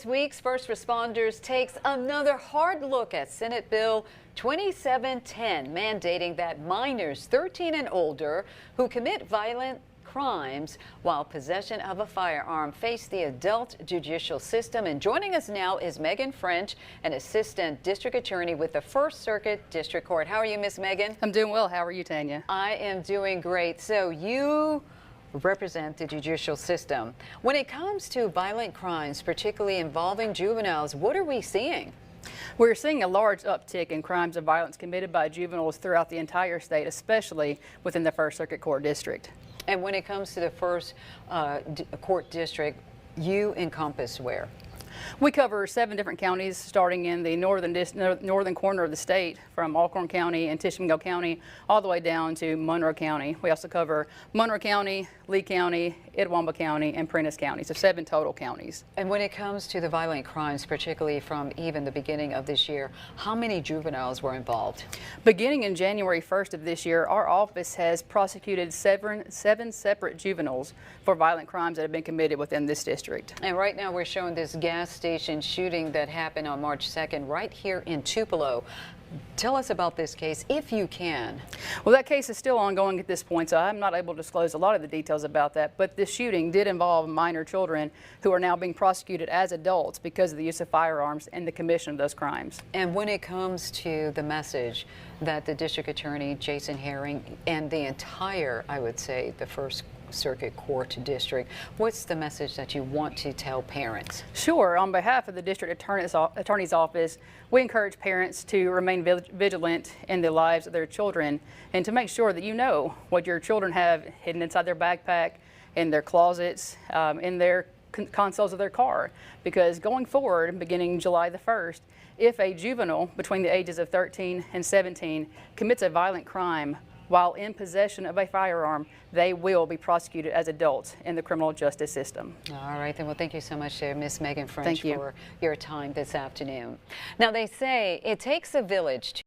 week's First Responders takes another hard look at Senate Bill 2710, mandating that minors 13 and older who commit violent crimes while possession of a firearm face the adult judicial system. And joining us now is Megan French, an assistant district attorney with the First Circuit District Court. How are you, Miss Megan? I'm doing well. How are you, Tanya? I am doing great. So you represent the judicial system. When it comes to violent crimes, particularly involving juveniles, what are we seeing? We're seeing a large uptick in crimes of violence committed by juveniles throughout the entire state, especially within the First Circuit Court District. And when it comes to the First Court District, you encompass where? We cover 7 different counties, starting in the northern corner of the state, from Alcorn County and Tishomingo County, all the way down to Monroe County. We also cover Monroe County, Lee County, Itawamba County, and Prentiss County, so 7 total counties. And when it comes to the violent crimes, particularly from even the beginning of this year, how many juveniles were involved? Beginning in January 1st of this year, our office has prosecuted 7 separate juveniles for violent crimes that have been committed within this district. And right now we're showing this gas station shooting that happened on March 2nd right here in Tupelo. Tell us about this case, if you can. Well, that case is still ongoing at this point, so I'm not able to disclose a lot of the details about that. But this shooting did involve minor children who are now being prosecuted as adults because of the use of firearms and the commission of those crimes. And when it comes to the message that the District Attorney, Jason Herring, and the entire, I would say, the First Circuit Court District, what's the message that you want to tell parents? Sure. On behalf of the District Attorney's Office, we encourage parents to remain vigilant in the lives of their children and to make sure that you know what your children have hidden inside their backpack, in their closets, in their consoles of their car. Because going forward, beginning July the 1st, if a juvenile between the ages of 13 and 17 commits a violent crime while in possession of a firearm, they will be prosecuted as adults in the criminal justice system. All right, then. Well, thank you so much, Miss Megan French, for your time this afternoon. Now, they say it takes a village to